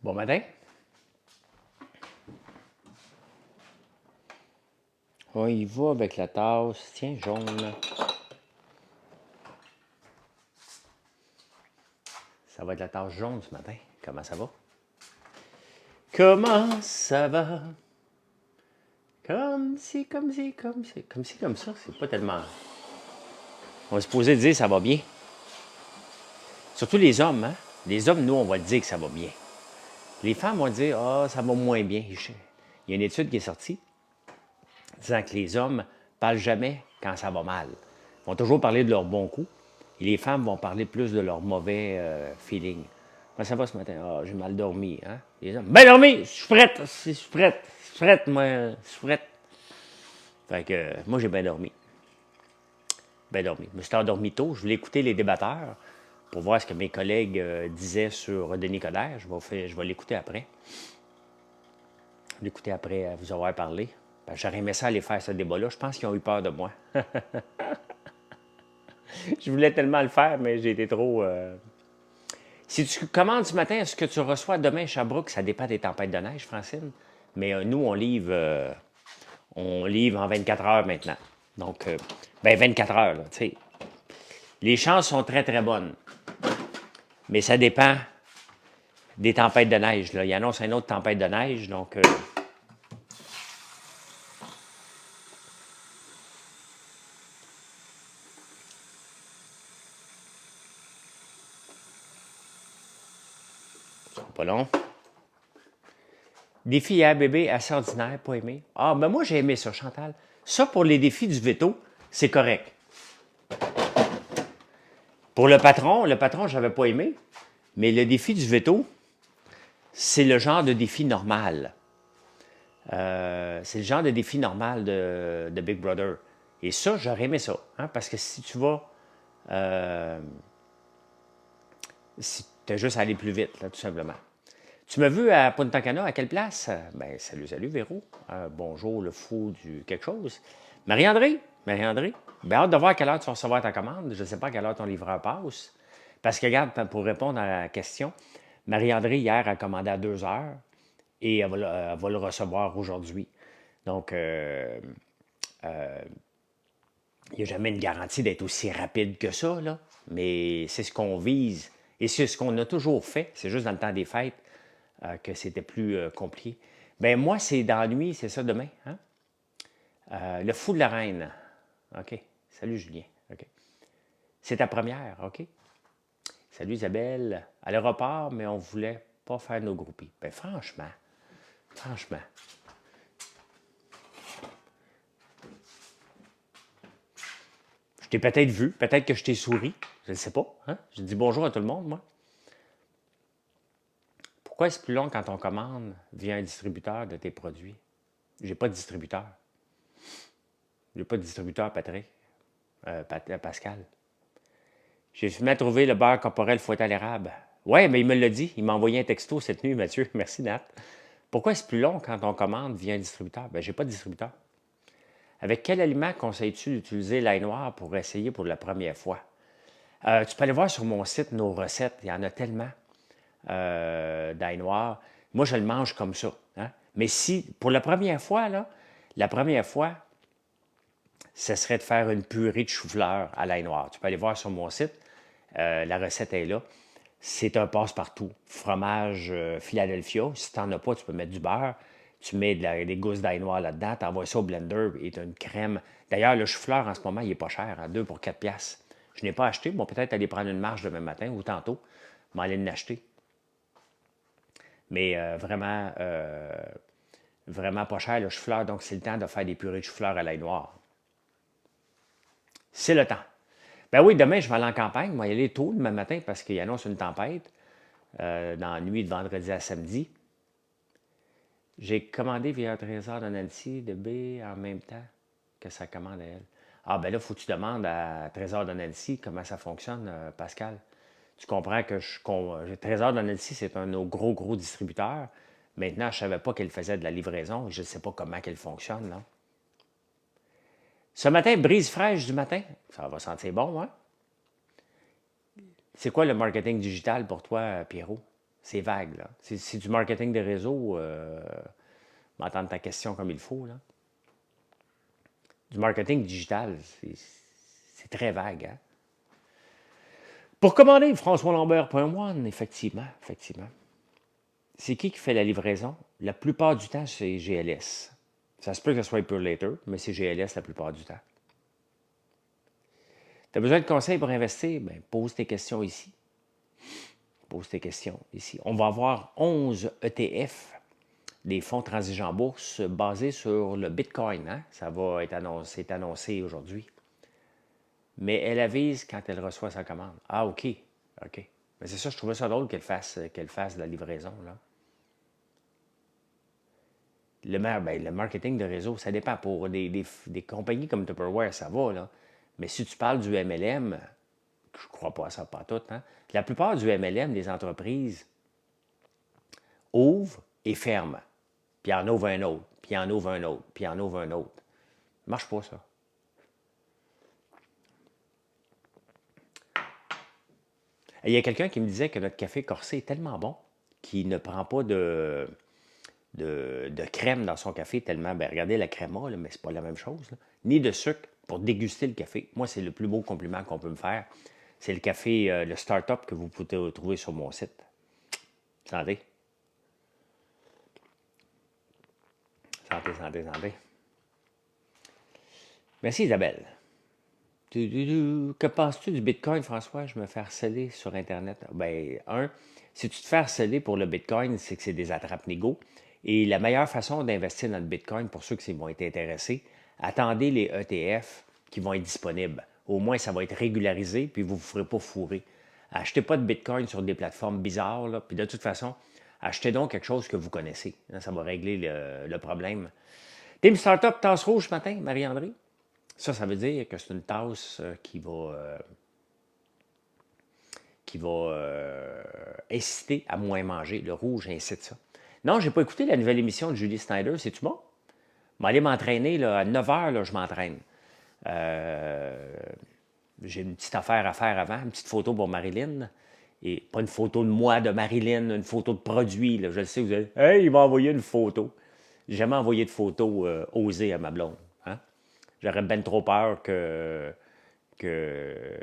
Bon matin. On y va avec la tasse. Tiens, jaune. Ça va être la tasse jaune ce matin. Comment ça va? Comment ça va? Comme si, comme si, comme si. Comme si, comme ça, c'est pas tellement. On est supposé dire ça va bien. Surtout les hommes, hein? Les hommes, nous, on va dire que ça va bien. Les femmes vont dire, ah, ça va moins bien. Il y a une étude qui est sortie disant que les hommes parlent jamais quand ça va mal. Ils vont toujours parler de leurs bons coups. Et les femmes vont parler plus de leurs mauvais feelings. Comment ça va ce matin? Ah, j'ai mal dormi. Hein? Les hommes, bien dormi! Je suis prête! Je suis prête! Je suis prête, moi! Je suis prête! Fait que moi, j'ai bien dormi. Bien dormi. Je me suis endormi tôt. Je voulais écouter les débatteurs pour voir ce que mes collègues disaient sur Denis Coderre. Je vais l'écouter après. Je vais l'écouter après vous avoir parlé. J'aurais aimé ça aller faire ce débat-là. Je pense qu'ils ont eu peur de moi. Je voulais tellement le faire, mais j'ai été trop... Si tu commandes ce matin, est-ce que tu reçois demain à Sherbrooke? Ça dépend des tempêtes de neige, Francine. Mais nous, on livre en 24 heures maintenant. Donc, 24 heures, là, tu sais. Les chances sont très, très bonnes. Mais ça dépend des tempêtes de neige. Là. Il annonce une autre tempête de neige, donc... pas long. Défi hier, bébé, assez ordinaire, pas aimé. Ah, ben moi, j'ai aimé ça, Chantal. Ça, pour les défis du veto, c'est correct. Pour le patron, j'avais pas aimé. Mais le défi du veto, c'est le genre de défi normal. C'est le genre de défi normal de Big Brother. Et ça, j'aurais aimé ça. Hein, parce que si tu vas... si tu as juste à aller plus vite, là, tout simplement. Tu m'as vu à Punta Cana, à quelle place? Ben, salut, salut, Véro. Bonjour, le fou du quelque chose. Marie-André, Marie-André, ben, hâte de voir à quelle heure tu vas recevoir ta commande. Je ne sais pas à quelle heure ton livreur passe. Parce que, regarde, pour répondre à la question, Marie-André, hier, a commandé à 2 heures et elle va le recevoir aujourd'hui. Donc, il n'y a jamais une garantie d'être aussi rapide que ça, là. Mais c'est ce qu'on vise. Et c'est ce qu'on a toujours fait. C'est juste dans le temps des fêtes que c'était plus compliqué. Ben moi, c'est dans la nuit, c'est ça demain. Hein? Le fou de la reine. OK. Salut, Julien. OK. C'est ta première. OK. Salut, Isabelle. À l'aéroport, mais on voulait pas faire nos groupies. Ben franchement. Je t'ai peut-être vu, peut-être que je t'ai souri. Je ne sais pas. Hein? Je dis bonjour à tout le monde, moi. Pourquoi est-ce plus long quand on commande via un distributeur de tes produits? J'ai pas de distributeur. J'ai pas de distributeur, Patrick. Pascal. J'ai fini à trouver le beurre corporel fouetté à l'érable. Ouais, mais il me l'a dit. Il m'a envoyé un texto cette nuit, Mathieu. Merci, Nat. Pourquoi est-ce plus long quand on commande via un distributeur? Ben, j'ai pas de distributeur. Avec quel aliment conseilles-tu d'utiliser l'ail noir pour essayer pour la première fois? Tu peux aller voir sur mon site nos recettes. Il y en a tellement d'ail noir. Moi, je le mange comme ça. Hein? Mais si, pour la première fois, là, la première fois, ce serait de faire une purée de chou-fleur à l'ail noir. Tu peux aller voir sur mon site. La recette est là. C'est un passe-partout. Fromage Philadelphia. Si tu n'en as pas, tu peux mettre du beurre. Tu mets des gousses d'ail noir là-dedans. Tu envoies ça au blender et tu as une crème. D'ailleurs, le chou-fleur, en ce moment, il n'est pas cher. Hein, 2 pour 4 piastres. Je n'ai pas acheté. Bon, peut-être aller prendre une marche demain matin ou tantôt. M'aller l'acheter. Mais vraiment pas cher le chou-fleur. Donc, c'est le temps de faire des purées de chou-fleur à l'ail noir. C'est le temps. Ben oui, demain, je vais aller en campagne. Je vais y aller tôt demain matin parce qu'il annonce une tempête dans la nuit de vendredi à samedi. J'ai commandé via un trésor de Nancy de B en même temps que sa commande à elle. Ah, ben là, il faut que tu demandes à Trésor de Nancy comment ça fonctionne, Pascal. Tu comprends que Trésor de Nancy, c'est un de nos gros, gros distributeurs. Maintenant, je ne savais pas qu'elle faisait de la livraison. Je ne sais pas comment qu'elle fonctionne, là. Ce matin, brise fraîche du matin. Ça va sentir bon, hein? C'est quoi le marketing digital pour toi, Pierrot? C'est vague, là. C'est du marketing de réseau, m'entendre ta question comme il faut, là. Du marketing digital, c'est très vague, hein? Pour commander, françoislambert.one, effectivement, effectivement. C'est qui fait la livraison? La plupart du temps, c'est GLS. Ça se peut que ce soit Pure Later, mais c'est GLS la plupart du temps. Tu as besoin de conseils pour investir? Ben, pose tes questions ici. Pose tes questions ici. On va avoir 11 ETF, des fonds transigents en bourse, basés sur le Bitcoin. Hein? Ça va être annoncé aujourd'hui. Mais elle avise quand elle reçoit sa commande. Ah, OK. OK. Mais c'est ça, je trouvais ça drôle qu'elle fasse de la livraison, là. Le marketing de réseau, ça dépend. Pour des compagnies comme Tupperware, ça va, là. Mais si tu parles du MLM, je ne crois pas à ça, pas tout. Hein? La plupart du MLM, les entreprises ouvrent et ferment. Puis en ouvrent un autre, puis en ouvrent un autre, puis en ouvrent un autre. Ça ne marche pas, ça. Il y a quelqu'un qui me disait que notre café corsé est tellement bon qu'il ne prend pas de crème dans son café tellement, ben regardez la créma, là, mais c'est pas la même chose, là. Ni de sucre pour déguster le café. Moi, c'est le plus beau compliment qu'on peut me faire. C'est le café, le start-up que vous pouvez trouver sur mon site. Santé. Santé, santé, santé. Merci Isabelle. Que penses-tu du Bitcoin, François? Je me fais harceler sur Internet. Ben, si tu te fais harceler pour le Bitcoin, c'est que c'est des attrape-nigauds. Et la meilleure façon d'investir dans le Bitcoin, pour ceux qui vont être intéressés, attendez les ETF qui vont être disponibles. Au moins, ça va être régularisé, puis vous ne vous ferez pas fourrer. Achetez pas de Bitcoin sur des plateformes bizarres, là, puis de toute façon, achetez donc quelque chose que vous connaissez. Ça va régler le problème. Team Startup, tasse rouge ce matin, Marie-André? Ça veut dire que c'est une tasse qui va inciter à moins manger. Le rouge incite ça. Non, j'ai pas écouté la nouvelle émission de Julie Snyder. C'est-tu bon? Je vais aller m'entraîner là, à 9 h, là, je m'entraîne. J'ai une petite affaire à faire avant, une petite photo pour Marilyn. Et pas une photo de moi, de Marilyn, une photo de produit. Là. Je le sais, vous allez, hey, il m'a envoyé une photo. J'ai jamais envoyé de photo osée à ma blonde. Hein? J'aurais bien trop peur que, qu'elle,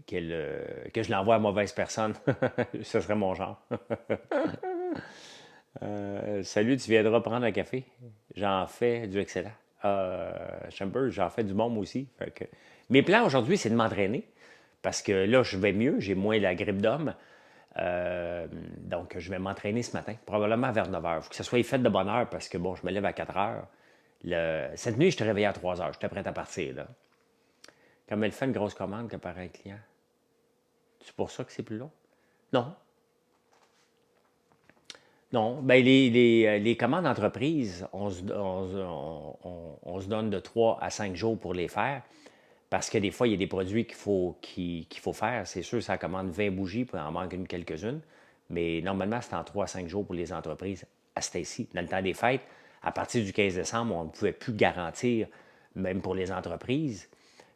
que je l'envoie à mauvaise personne. Ce serait mon genre. Salut, tu viendras prendre un café? J'en fais du excellent. Chamber, j'en fais du bon moi aussi. Fait que... Mes plans aujourd'hui, c'est de m'entraîner. Parce que là, je vais mieux, j'ai moins la grippe d'homme. Donc, je vais m'entraîner ce matin, probablement vers 9 h. Il faut que ça soit fait de bonne heure parce que, bon, je me lève à 4 h. Cette nuit, je te réveillé à 3 h. J'étais prêt à partir, là. Comme elle fait une grosse commande que par un client. C'est pour ça que c'est plus long? Non. Non. Ben, les commandes d'entreprise, on se donne de 3 à 5 jours pour les faire. Parce que des fois, il y a des produits qu'il faut faire. C'est sûr, ça commande 20 bougies, puis il en manque quelques-unes. Mais normalement, c'est en 3 à 5 jours pour les entreprises à ce temps-ci. Dans le temps des fêtes, à partir du 15 décembre, on ne pouvait plus garantir, même pour les entreprises.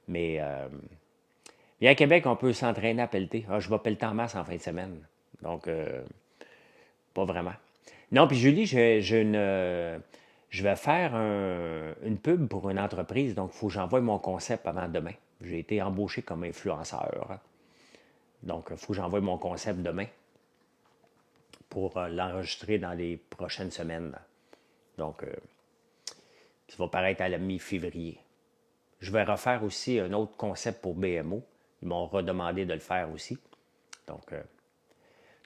Mais à Québec, on peut s'entraîner à pelleter. Ah, je vais pelleter en masse en fin de semaine. Donc, pas vraiment. Non, puis Julie, je vais faire une pub pour une entreprise, donc il faut que j'envoie mon concept avant demain. J'ai été embauché comme influenceur. Hein. Donc, il faut que j'envoie mon concept demain pour l'enregistrer dans les prochaines semaines. Donc, ça va paraître à la mi-février. Je vais refaire aussi un autre concept pour BMO. Ils m'ont redemandé de le faire aussi. Donc,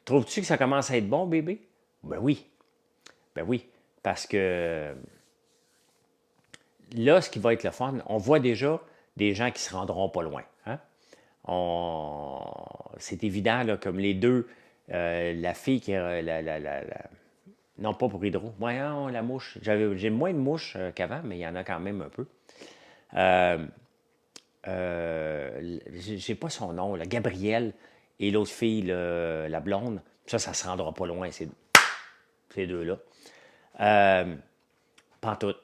trouves-tu que ça commence à être bon, bébé? Ben oui. Ben oui. Parce que là, ce qui va être le fun, on voit déjà des gens qui se rendront pas loin. Hein? C'est évident, là, comme les deux, la fille qui est non, pas pour Hydro. Voyons, la mouche. J'ai moins de mouches qu'avant, mais il y en a quand même un peu. J'ai pas son nom, là, Gabrielle et l'autre fille, la blonde. Ça se rendra pas loin, ces deux-là. Pantoute.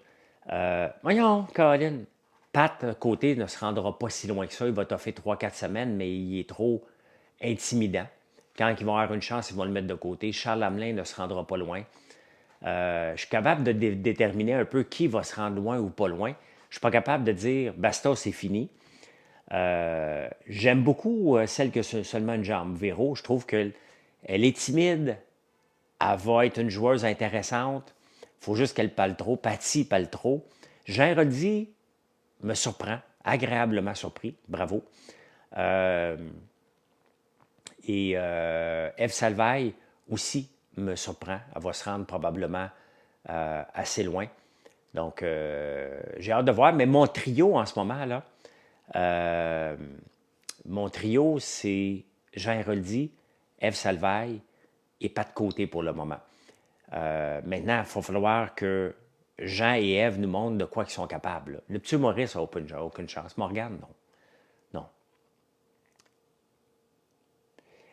Voyons, Colin. Pat, côté, ne se rendra pas si loin que ça. Il va t'offrir 3-4 semaines, mais il est trop intimidant. Quand ils vont avoir une chance, ils vont le mettre de côté. Charles Hamelin ne se rendra pas loin. Je suis capable de déterminer un peu qui va se rendre loin ou pas loin. Je ne suis pas capable de dire basta, c'est fini. J'aime beaucoup celle qui a seulement une jambe, Véro. Je trouve qu'elle est timide. Elle va être une joueuse intéressante. Il faut juste qu'elle parle trop. Patty parle trop. Jean Roddy me surprend, agréablement surpris. Bravo. Eve Salvaille aussi me surprend. Elle va se rendre probablement assez loin. Donc, j'ai hâte de voir. Mais mon trio en ce moment, là, mon trio, c'est Jean Héroldi, Eve Salvaille et Pat Côté pour le moment. Maintenant, il va falloir que Jean et Eve nous montrent de quoi ils sont capables. Là. Le petit Maurice n'a aucune chance. Morgane, non. Non.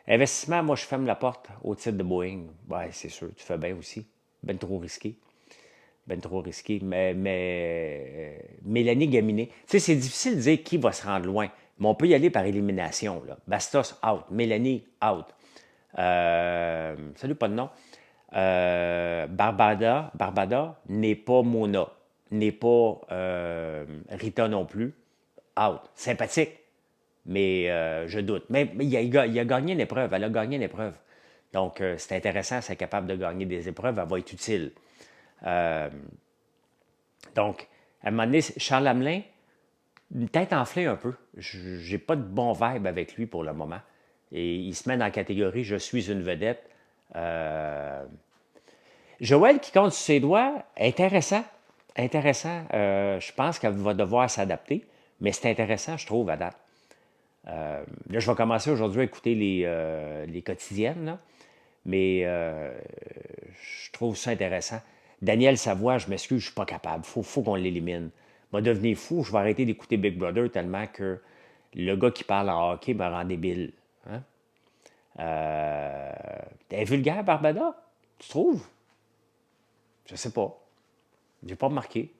Investissement, moi, je ferme la porte au titre de Boeing. Ouais, c'est sûr, tu fais bien aussi. Ben trop risqué. Ben trop risqué. Mais Mélanie Gaminet, tu sais, c'est difficile de dire qui va se rendre loin. Mais on peut y aller par élimination. Là. Bastos, out. Mélanie, out. Salut, pas de nom. Barbada n'est pas Mona, n'est pas Rita non plus. Out. Sympathique, mais je doute. Mais il a gagné une épreuve, elle a gagné une épreuve. Donc, c'est intéressant, c'est capable de gagner des épreuves, elle va être utile. Donc, à un moment donné, Charles Hamelin, une tête enflée un peu. J'ai pas de bon vibe avec lui pour le moment. Et il se met dans la catégorie « Je suis une vedette ». Joël qui compte sur ses doigts, intéressant. Intéressant. Je pense qu'elle va devoir s'adapter, mais c'est intéressant, je trouve, à date. Là, je vais commencer aujourd'hui à écouter les quotidiennes, là, mais je trouve ça intéressant. Daniel Savoie, je m'excuse, je ne suis pas capable. Faut qu'on l'élimine. Va devenir fou, je vais arrêter d'écouter Big Brother tellement que le gars qui parle en hockey me rend débile. Hein? T'es vulgaire, Barbada? Tu trouves? Je sais pas. J'ai pas remarqué.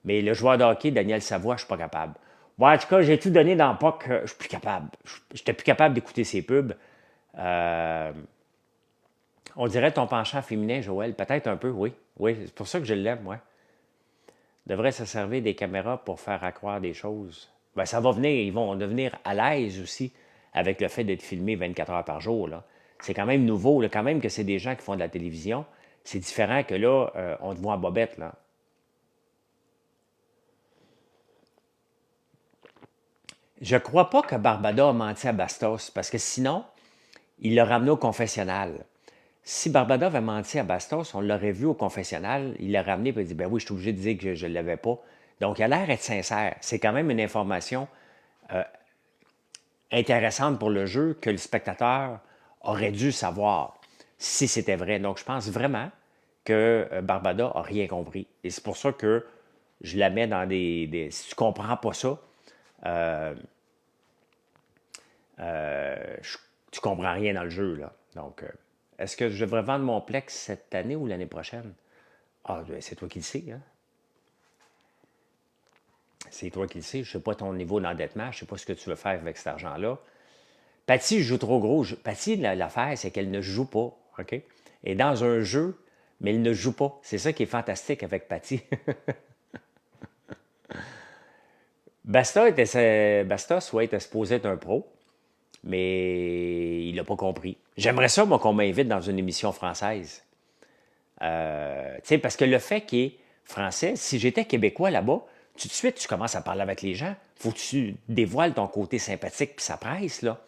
Mais le joueur de hockey, Daniel Savoie, je suis pas capable. Bon, en tout cas, j'ai tout donné dans le POC. Je suis plus capable. J'étais plus capable d'écouter ses pubs. On dirait ton penchant féminin, Joël. Peut-être un peu, oui. Oui, c'est pour ça que je l'aime, moi. Devrait se servir des caméras pour faire accroire des choses. Ben, ça va venir. Ils vont devenir à l'aise aussi avec le fait d'être filmé 24 heures par jour. Là. C'est quand même nouveau. Là, quand même que c'est des gens qui font de la télévision. C'est différent que là, on te voit en bobette. Là. Je ne crois pas que Barbada a menti à Bastos, parce que sinon, il l'a ramené au confessionnal. Si Barbada avait menti à Bastos, on l'aurait vu au confessionnal, il l'a ramené et il a dit ben oui, je suis obligé de dire que je ne l'avais pas. Donc, il a l'air d'être sincère. C'est quand même une information intéressante pour le jeu que le spectateur aurait dû savoir si c'était vrai. Donc, je pense vraiment que Barbada n'a rien compris. Et c'est pour ça que je la mets dans si tu ne comprends pas ça, tu comprends rien dans le jeu. Là. Donc, est-ce que je devrais vendre mon Plex cette année ou l'année prochaine? Ah, ben, c'est toi qui le sais. Hein? C'est toi qui le sais. Je ne sais pas ton niveau d'endettement. Je ne sais pas ce que tu veux faire avec cet argent-là. Patty joue trop gros. Patty, l'affaire, c'est qu'elle ne joue pas. OK? Elle est dans un jeu, mais elle ne joue pas. C'est ça qui est fantastique avec Patty. Bastos, ouais, était supposé être un pro, mais il n'a pas compris. J'aimerais ça, moi, qu'on m'invite dans une émission française. Parce que le fait qu'il est français, si j'étais québécois là-bas, tout de suite, tu commences à parler avec les gens. Faut que tu dévoiles ton côté sympathique, puis ça presse, là.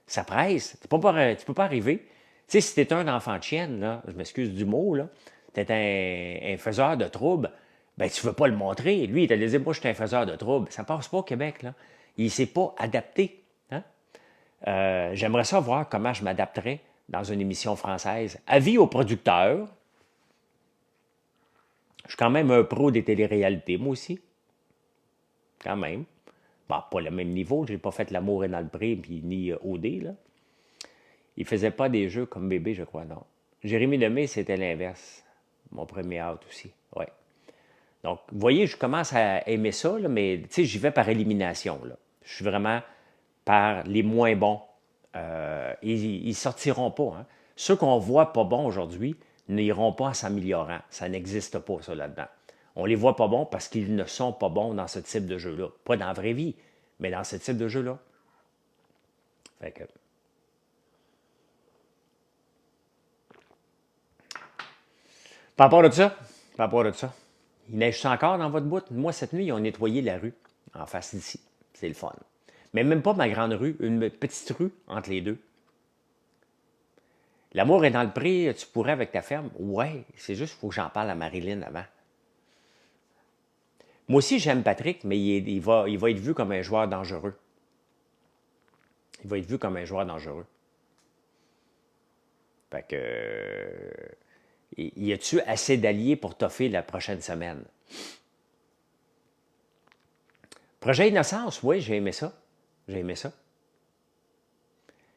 Ça presse. Tu peux pas arriver. Tu sais, si t'es un enfant de chienne, là, je m'excuse du mot, là, t'es un faiseur de troubles, ben tu veux pas le montrer. Lui, il t'a dit, moi, je suis un faiseur de troubles. Ça passe pas au Québec, là. Il s'est pas adapté. Hein? J'aimerais ça voir comment je m'adapterais dans une émission française. Avis aux producteurs, je suis quand même un pro des téléréalités, moi aussi. Quand même. Bon, pas le même niveau, j'ai pas fait L'amour est dans le pré, puis ni OD, là. Il faisait pas des jeux comme bébé, je crois, non. Jérémy Lemay, c'était l'inverse. Mon premier out aussi, ouais. Donc, vous voyez, je commence à aimer ça, là, mais j'y vais par élimination, là. Je suis vraiment par les moins bons Ils ne sortiront pas. Hein. Ceux qu'on voit pas bons aujourd'hui n'iront pas en s'améliorant. Ça n'existe pas, ça, là-dedans. On les voit pas bons parce qu'ils ne sont pas bons dans ce type de jeu-là. Pas dans la vraie vie, mais dans ce type de jeu-là. Fait que... Par rapport à ça, il neige encore dans votre bout? Moi, cette nuit, ils ont nettoyé la rue en face d'ici. C'est le fun. Mais même pas ma grande rue, une petite rue entre les deux. L'amour est dans le pré, tu pourrais avec ta ferme? Ouais, c'est juste qu'il faut que j'en parle à Marilyn avant. Moi aussi, j'aime Patrick, mais il va être vu comme un joueur dangereux. Il va être vu comme un joueur dangereux. Fait que... y a-tu assez d'alliés pour toffer la prochaine semaine? Projet Innocence, oui, j'ai aimé ça. J'ai aimé ça.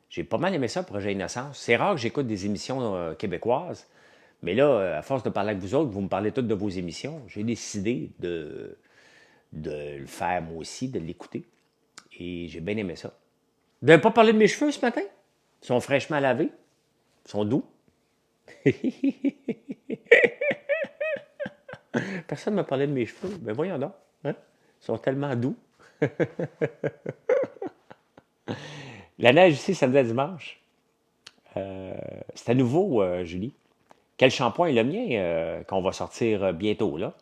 J'ai pas mal aimé ça, Projet Innocence. C'est rare que j'écoute des émissions québécoises, mais là, à force de parler avec vous autres, vous me parlez toutes de vos émissions, j'ai décidé de le faire moi aussi, de l'écouter. Et j'ai bien aimé ça. Vous n'avez pas parlé de mes cheveux ce matin? Ils sont fraîchement lavés. Ils sont doux. Personne ne m'a parlé de mes cheveux. Ben voyons donc. Hein? Ils sont tellement doux. La neige ici, samedi à dimanche. C'est à nouveau, Julie. Quel shampoing est le mien qu'on va sortir bientôt, là?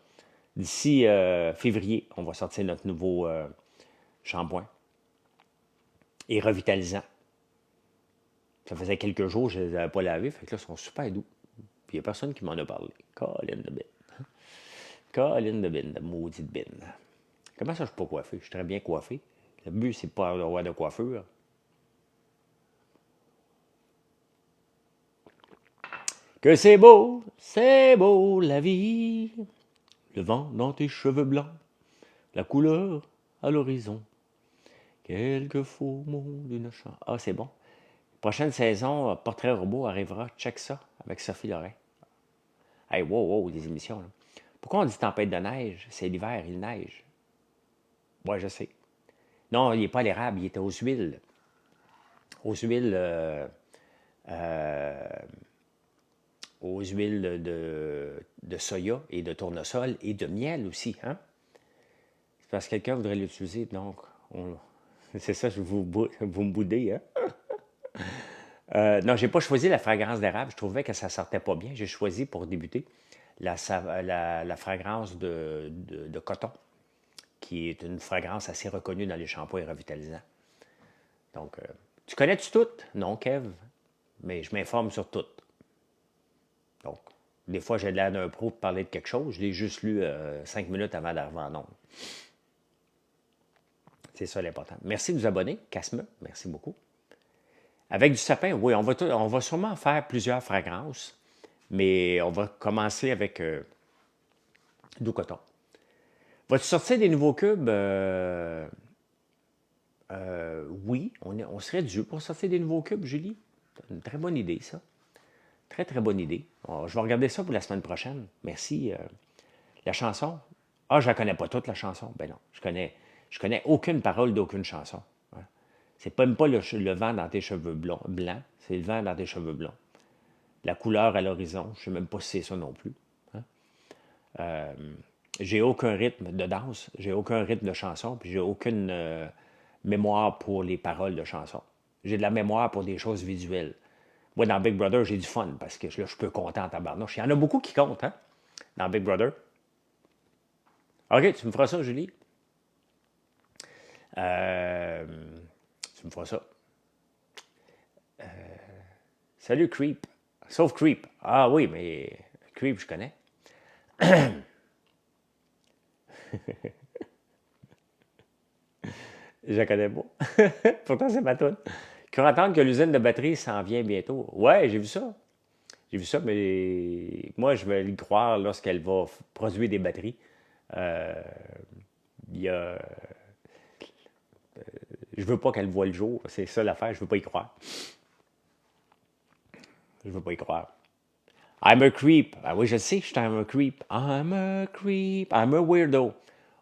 D'ici février, on va sortir notre nouveau shampoing. Et revitalisant. Ça faisait quelques jours que je ne les avais pas lavés, fait que là, ils sont super doux. Puis il n'y a personne qui m'en a parlé. Colline de bin. Colline de bin, de maudite bin. Comment ça, je ne suis pas coiffé? Je suis très bien coiffé. Le but, c'est pas d'avoir de coiffure. Que c'est beau, la vie. Le vent dans tes cheveux blancs, la couleur à l'horizon. Quelques faux mots d'une chanson. Ah, c'est bon. Prochaine saison, Portrait Robot arrivera. Check ça avec Sophie Lorrain. Hey, wow, des émissions. Là. Pourquoi on dit tempête de neige? C'est l'hiver, il neige. Ouais, je sais. Non, il n'est pas à l'érable, il était aux huiles. Aux huiles, aux huiles de soya et de tournesol et de miel aussi. Hein? C'est parce que quelqu'un voudrait l'utiliser, donc c'est ça, vous me boudez. Hein? Non, j'ai pas choisi la fragrance d'érable. Je trouvais que ça sortait pas bien. J'ai choisi, pour débuter, la fragrance de coton, qui est une fragrance assez reconnue dans les shampoings revitalisants. Donc, tu connais-tu toutes? Non, Kev, mais je m'informe sur toutes. Donc, des fois, j'ai l'air d'un pro pour parler de quelque chose. Je l'ai juste lu 5 minutes avant d'arriver en ondes. C'est ça l'important. Merci de vous abonner. Casse-me. Merci beaucoup. Avec du sapin, oui, on va sûrement faire plusieurs fragrances, mais on va commencer avec du coton. Vas-tu sortir des nouveaux cubes? Oui, on serait dû pour sortir des nouveaux cubes, Julie. C'est une très bonne idée, ça. Très, très bonne idée. Alors, je vais regarder ça pour la semaine prochaine. Merci. La chanson? Ah, je la connais pas toute, la chanson. Ben non, je connais aucune parole d'aucune chanson. Ouais. C'est même pas le vent dans tes cheveux blancs, c'est le vent dans tes cheveux blancs. La couleur à l'horizon, je sais même pas si c'est ça non plus. Hein. J'ai aucun rythme de danse, j'ai aucun rythme de chanson, puis j'ai aucune mémoire pour les paroles de chansons. J'ai de la mémoire pour des choses visuelles. Moi, dans Big Brother, j'ai du fun parce que là, je peux compter en tabarnouche. Il y en a beaucoup qui comptent, hein, dans Big Brother. OK, tu me feras ça, Julie? Tu me feras ça. Salut, Creep. Sauf Creep. Ah oui, mais Creep, je connais. Je la connais pas. Pourtant, c'est ma toune. Qu'on attendre que l'usine de batterie s'en vient bientôt. Ouais, j'ai vu ça. J'ai vu ça, mais moi, je vais y croire lorsqu'elle va produire des batteries. Il y a... Je veux pas qu'elle voie le jour. C'est ça l'affaire. Je veux pas y croire. Je veux pas y croire. I'm a creep. Ah oui, je sais que je suis un creep. I'm a creep. I'm a weirdo.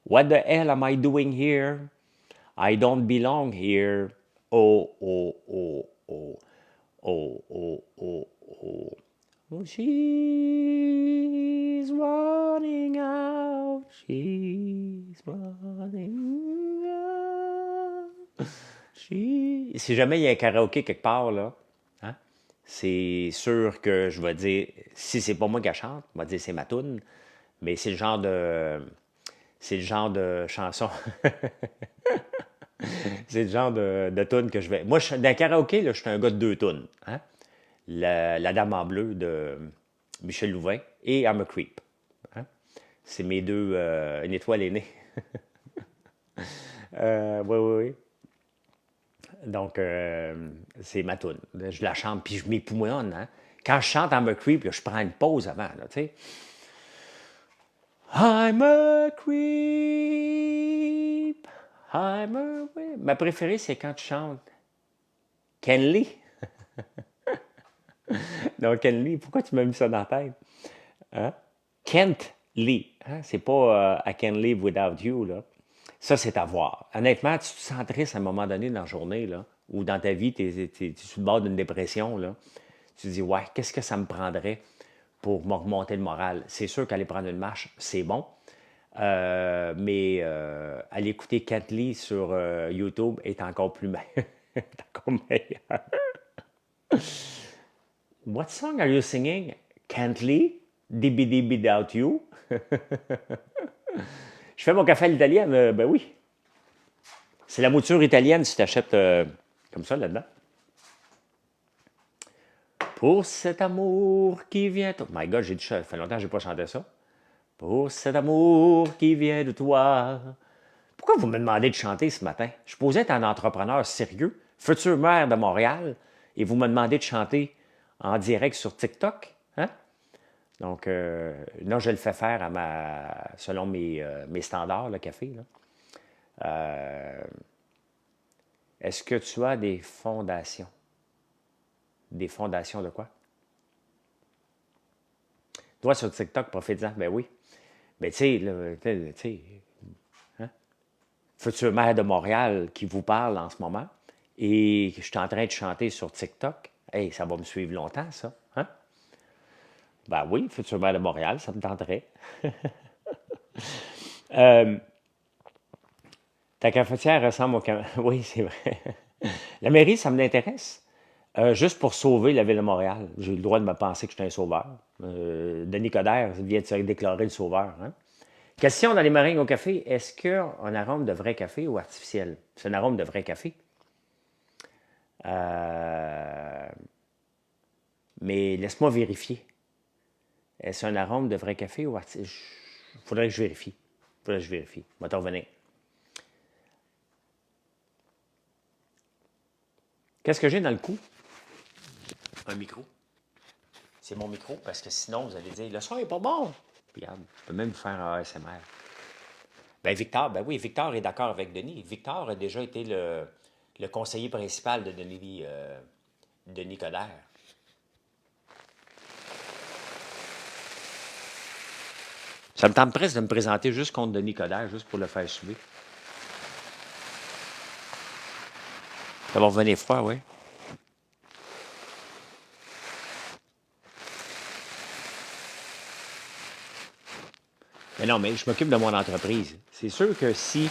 What the hell am I doing here? I don't belong here. Oh, oh, oh, oh. Oh, oh, oh, oh. Oh, she's running out, she's running out. Si jamais il y a un karaoké quelque part, là, hein, c'est sûr que je vais dire, si c'est pas moi qui la chante, je vais dire c'est ma toune, mais c'est le genre de chanson, c'est le genre de toune que je vais. Moi, dans le karaoké, là, je suis un gars de deux tounes. Hein? La Dame en bleu de Michel Louvain et I'm a Creep. Hein? C'est mes deux, une étoile aînée. Oui, oui, oui. Donc, c'est ma toune. Je la chante, puis je m'époumonne. Hein? Quand je chante I'm a Creep, là, je prends une pause avant. Là, tu sais. I'm a creep. I'm a... Ma préférée, c'est quand tu chantes Ken Lee. Donc, Ken Lee, pourquoi tu m'as mis ça dans la tête? Hein? Kent Lee. Hein? C'est pas I can live without you. Là. Ça, c'est à voir. Honnêtement, tu te sens triste à un moment donné dans la journée, là, ou dans ta vie, tu es sur le bord d'une dépression. Là. Tu te dis, ouais, qu'est-ce que ça me prendrait pour me remonter le moral? C'est sûr qu'aller prendre une marche, c'est bon. Mais aller écouter Kent Lee sur YouTube est encore plus est encore meilleur. What song are you singing? Kent Lee? DBD Without You? Je fais mon café à l'italienne, ben oui. C'est la mouture italienne si tu achètes comme ça là-dedans. Pour cet amour qui vient... Oh my God, ça fait longtemps que je n'ai pas chanté ça. Pour cet amour qui vient de toi. Pourquoi vous me demandez de chanter ce matin? Je suis posé être un entrepreneur sérieux, futur maire de Montréal, et vous me demandez de chanter en direct sur TikTok? Hein? Donc, non, je le fais faire selon mes standards, le café. Là. Est-ce que tu as des fondations? Des fondations de quoi? Toi, sur TikTok, profite-en. Ben oui. Ben, tu sais, hein? Futur maire de Montréal qui vous parle en ce moment, et je suis en train de chanter sur TikTok. Hey, ça va me suivre longtemps, ça. Hein? Ben oui, futur maire de Montréal, ça me tenterait. Ta cafetière ressemble au... Oui, c'est vrai. La mairie, ça m'intéresse. Juste pour sauver la ville de Montréal. J'ai le droit de me penser que je suis un sauveur. Denis Coderre vient de se déclarer le sauveur. Hein? Question dans les meringues au café. Est-ce qu'un arôme de vrai café ou artificiel? C'est un arôme de vrai café. Mais laisse-moi vérifier. Est-ce un arôme de vrai café ou artificiel? Faudrait que je vérifie. Faudrait que je vérifie. On va t'en revenir. Qu'est-ce que j'ai dans le cou? Un micro. C'est mon micro, parce que sinon, vous allez dire, le son n'est pas bon. Puis, regarde, je peux même vous faire un ASMR. Ben Victor, ben oui, Victor est d'accord avec Denis. Victor a déjà été le conseiller principal de Denis Coderre. Ça me tente presque de me présenter juste contre Denis Coderre, juste pour le faire suivre. Ça va revenir froid, oui. Mais non, mais je m'occupe de mon entreprise. C'est sûr que si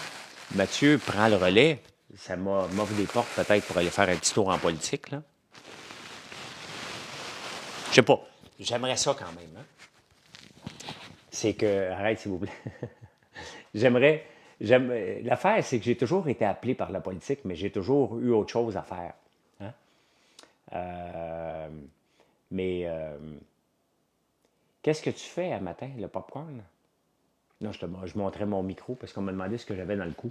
Mathieu prend le relais, ça m'offre des portes peut-être pour aller faire un petit tour en politique, là. Je sais pas. J'aimerais ça quand même. Hein? C'est que... Arrête, s'il vous plaît. J'aimerais... L'affaire, c'est que j'ai toujours été appelé par la politique, mais j'ai toujours eu autre chose à faire. Hein? Mais qu'est-ce que tu fais à matin, le popcorn? Non, je montrais mon micro parce qu'on m'a demandé ce que j'avais dans le cou.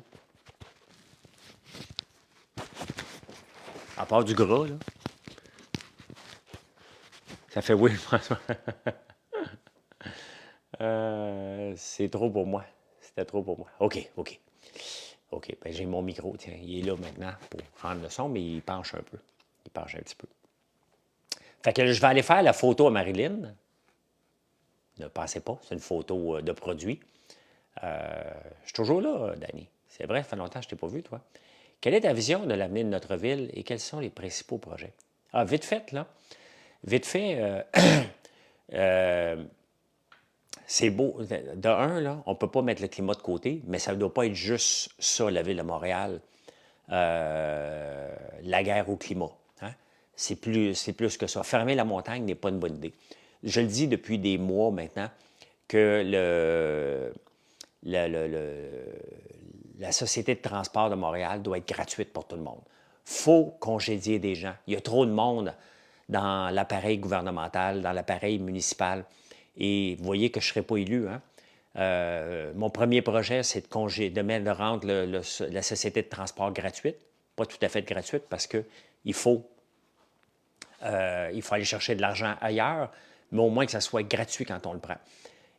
À part du gras, là. Ça fait oui, François. C'est trop pour moi. C'était trop pour moi. OK, OK. OK, ben j'ai mon micro, tiens, il est là maintenant pour rendre le son, mais il penche un peu. Il penche un petit peu. Fait que je vais aller faire la photo à Marilyn. Ne pensez pas, c'est une photo de produit. Je suis toujours là, Danny. C'est vrai, ça fait longtemps que je ne t'ai pas vu, toi. Quelle est ta vision de l'avenir de notre ville et quels sont les principaux projets? Ah, vite fait, là. Vite fait, euh, c'est beau. De un, là, on ne peut pas mettre le climat de côté, mais ça ne doit pas être juste ça, la ville de Montréal, la guerre au climat. Hein? C'est plus que ça. Fermer la montagne n'est pas une bonne idée. Je le dis depuis des mois maintenant que la Société de transport de Montréal doit être gratuite pour tout le monde. Il faut congédier des gens. Il y a trop de monde dans l'appareil gouvernemental, dans l'appareil municipal. Et vous voyez que je ne serai pas élu. Hein? Mon premier projet, c'est de rendre la Société de transport gratuite. Pas tout à fait gratuite parce qu'il faut, il faut aller chercher de l'argent ailleurs, mais au moins que ça soit gratuit quand on le prend.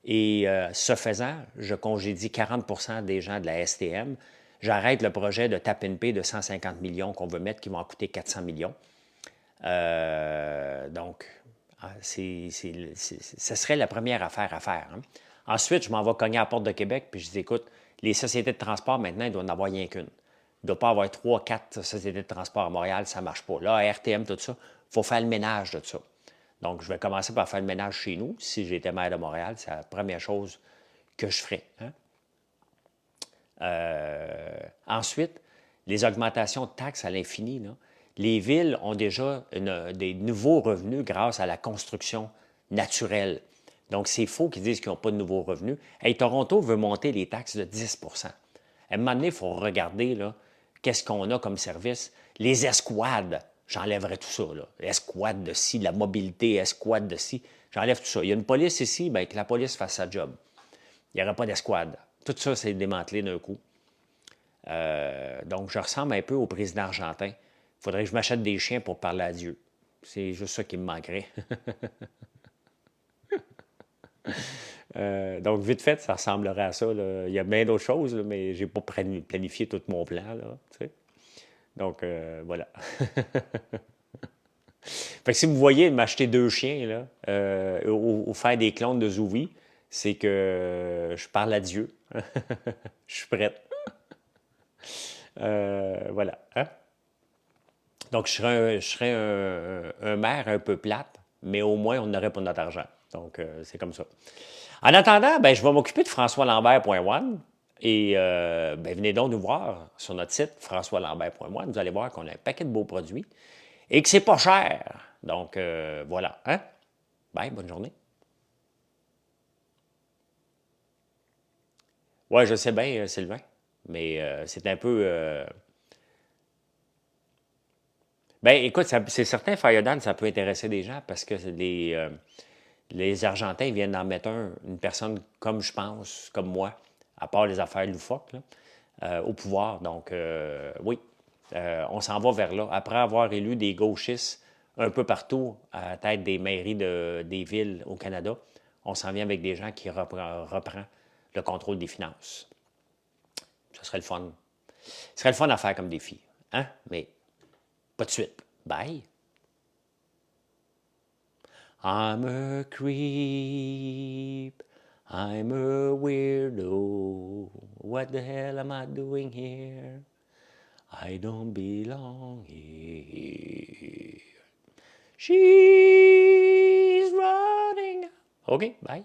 Et ce faisant, je congédie 40 des gens de la STM. J'arrête le projet de Tap and Pay de 150 millions qu'on veut mettre, qui va en coûter 400 millions. Donc, ce serait la première affaire à faire. Hein. Ensuite, je m'en vais cogner à la porte de Québec, puis je dis, écoute, les sociétés de transport, maintenant, il doit en avoir rien qu'une. Il ne doit pas avoir 3, 4 sociétés de transport à Montréal, ça ne marche pas. Là, à RTM, tout ça, il faut faire le ménage de tout ça. Donc, je vais commencer par faire le ménage chez nous. Si j'étais maire de Montréal, c'est la première chose que je ferais. Hein? Ensuite, les augmentations de taxes à l'infini. Les villes ont déjà des nouveaux revenus grâce à la construction naturelle. Donc, c'est faux qu'ils disent qu'ils n'ont pas de nouveaux revenus. Hey, Toronto veut monter les taxes de 10 À un moment donné, il faut regarder qu'est-ce qu'on a comme service. Les escouades, j'enlèverais tout ça. Escouade de ci, la mobilité, escouade de ci, j'enlève tout ça. Il y a une police ici, bien, que la police fasse sa job. Il n'y aura pas d'escouade. Tout ça, c'est démantelé d'un coup. Donc, je ressemble un peu au président argentin. Il faudrait que je m'achète des chiens pour parler à Dieu. C'est juste ça qui me manquerait. Donc, vite fait, ça ressemblerait à ça. Là. Il y a bien d'autres choses, là, mais je n'ai pas planifié tout mon plan. Là, tu sais. Donc, voilà. Fait que si vous voyez m'acheter 2 chiens là, ou faire des clones de Zouvi, c'est que je parle à Dieu. Je suis prête. Voilà. Hein? Donc, je serais un maire un peu plate, mais au moins, on n'aurait pas notre argent. Donc, c'est comme ça. En attendant, ben, je vais m'occuper de françoislambert.one et ben, venez donc nous voir sur notre site françoislambert.one. Vous allez voir qu'on a un paquet de beaux produits et que c'est pas cher. Donc, voilà. Hein? Bye, bonne journée. Ouais, je sais bien, Sylvain, mais c'est un peu... Ben, écoute, c'est certain, Firedan, ça peut intéresser des gens parce que les Argentins viennent d'en mettre une personne comme je pense, comme moi, à part les affaires loufoques, là, au pouvoir. Donc, oui, on s'en va vers là. Après avoir élu des gauchistes un peu partout à la tête des mairies des villes au Canada, on s'en vient avec des gens qui reprend le contrôle des finances. Ce serait le fun. Ce serait le fun à faire comme défi. Hein? Mais pas de suite. Bye. I'm a creep. I'm a weirdo. What the hell am I doing here? I don't belong here. She's running. Okay, bye.